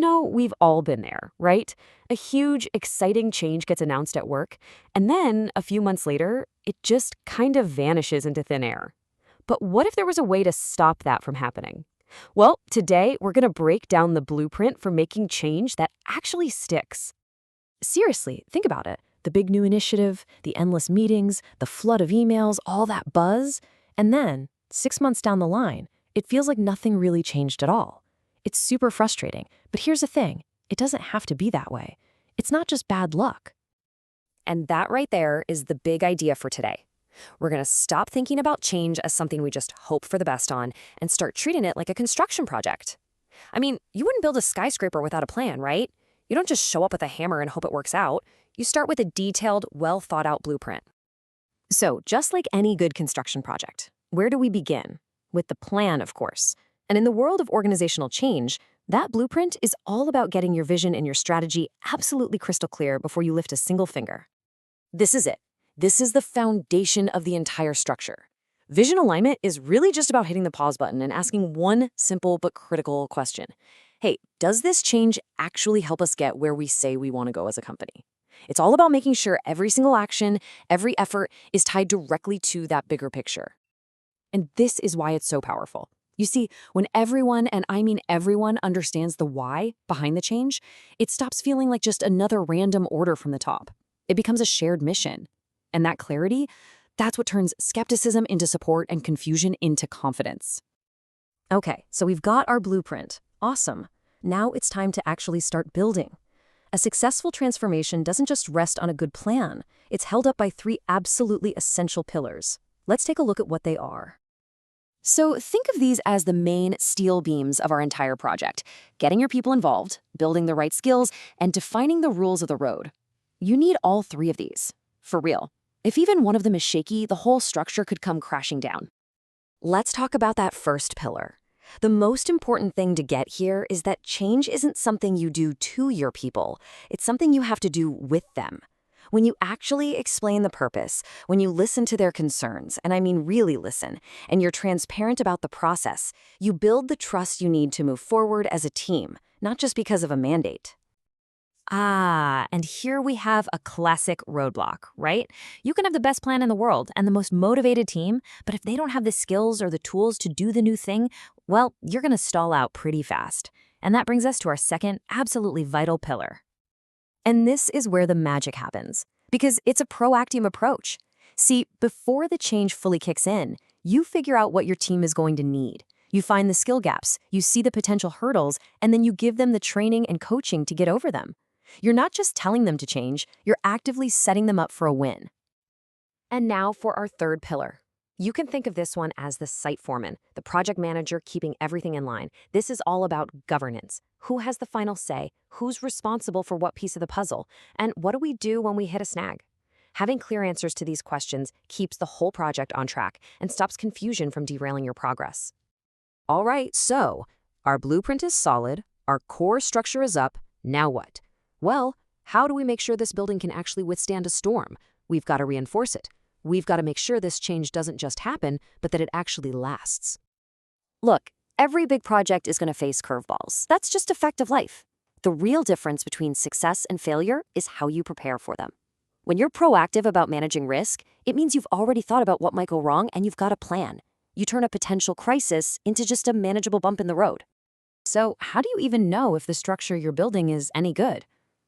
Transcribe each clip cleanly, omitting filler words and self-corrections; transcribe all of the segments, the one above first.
We've all been there, right? A huge, exciting change gets announced at work, and then, a few months later, it just kind of vanishes into thin air. But what if there was a way to stop that from happening? Well, today, we're going to break down the blueprint for making change that actually sticks. Seriously, think about it. The big new initiative, the endless meetings, the flood of emails, all that buzz. And then, 6 months down the line, it feels like nothing really changed at all. It's super frustrating, but here's the thing. It doesn't have to be that way. It's not just bad luck. And that right there is the big idea for today. We're going to stop thinking about change as something we just hope for the best on and start treating it like a construction project. I mean, you wouldn't build a skyscraper without a plan, right? You don't just show up with a hammer and hope it works out. You start with a detailed, well-thought-out blueprint. So, just like any good construction project, where do we begin? With the plan, of course. And in the world of organizational change, that blueprint is all about getting your vision and your strategy absolutely crystal clear before you lift a single finger. This is it. This is the foundation of the entire structure. Vision alignment is really just about hitting the pause button and asking one simple but critical question. Hey, does this change actually help us get where we say we want to go as a company? It's all about making sure every single action, every effort is tied directly to that bigger picture. And this is why it's so powerful. You see, when everyone, and I mean everyone, understands the why behind the change, it stops feeling like just another random order from the top. It becomes a shared mission. And that clarity, that's what turns skepticism into support and confusion into confidence. Okay, so we've got our blueprint. Awesome. Now it's time to actually start building. A successful transformation doesn't just rest on a good plan. It's held up by 3 absolutely essential pillars. Let's take a look at what they are. So think of these as the main steel beams of our entire project: getting your people involved, building the right skills, and defining the rules of the road. You need all 3 of these. For real. If even one of them is shaky, the whole structure could come crashing down. Let's talk about that first pillar. The most important thing to get here is that change isn't something you do to your people. It's something you have to do with them. When you actually explain the purpose, when you listen to their concerns, and I mean really listen, and you're transparent about the process, you build the trust you need to move forward as a team, not just because of a mandate. And here we have a classic roadblock, right? You can have the best plan in the world and the most motivated team, but if they don't have the skills or the tools to do the new thing, well, you're going to stall out pretty fast. And that brings us to our second, absolutely vital pillar. And this is where the magic happens, because it's a proactive approach. See, before the change fully kicks in, you figure out what your team is going to need. You find the skill gaps, you see the potential hurdles, and then you give them the training and coaching to get over them. You're not just telling them to change, you're actively setting them up for a win. And now for our third pillar. You can think of this one as the site foreman, the project manager keeping everything in line. This is all about governance. Who has the final say? Who's responsible for what piece of the puzzle? And what do we do when we hit a snag? Having clear answers to these questions keeps the whole project on track and stops confusion from derailing your progress. All right, so our blueprint is solid, our core structure is up. Now what? Well, how do we make sure this building can actually withstand a storm? We've got to reinforce it. We've got to make sure this change doesn't just happen, but that it actually lasts. Look, every big project is going to face curveballs. That's just a fact of life. The real difference between success and failure is how you prepare for them. When you're proactive about managing risk, it means you've already thought about what might go wrong and you've got a plan. You turn a potential crisis into just a manageable bump in the road. So how do you even know if the structure you're building is any good?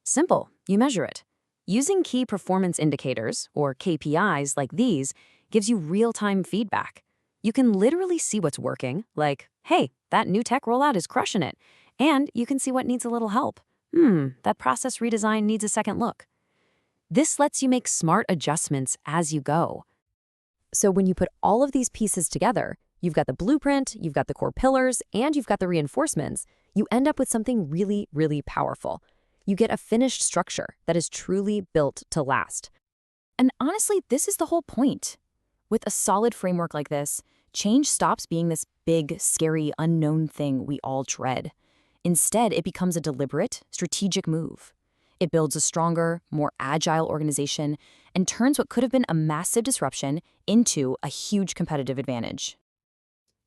Simple, you measure it. Using key performance indicators, or KPIs like these, gives you real-time feedback. You can literally see what's working, like, hey, that new tech rollout is crushing it. And you can see what needs a little help. That process redesign needs a second look. This lets you make smart adjustments as you go. So when you put all of these pieces together, you've got the blueprint, you've got the core pillars, and you've got the reinforcements, you end up with something really, really powerful. You get a finished structure that is truly built to last. And honestly, this is the whole point. With a solid framework like this, change stops being this big, scary, unknown thing we all dread. Instead, it becomes a deliberate, strategic move. It builds a stronger, more agile organization and turns what could have been a massive disruption into a huge competitive advantage.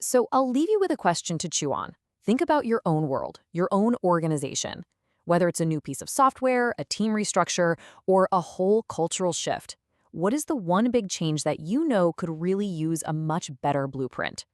So I'll leave you with a question to chew on. Think about your own world, your own organization. Whether it's a new piece of software, a team restructure, or a whole cultural shift, what is the one big change that you know could really use a much better blueprint?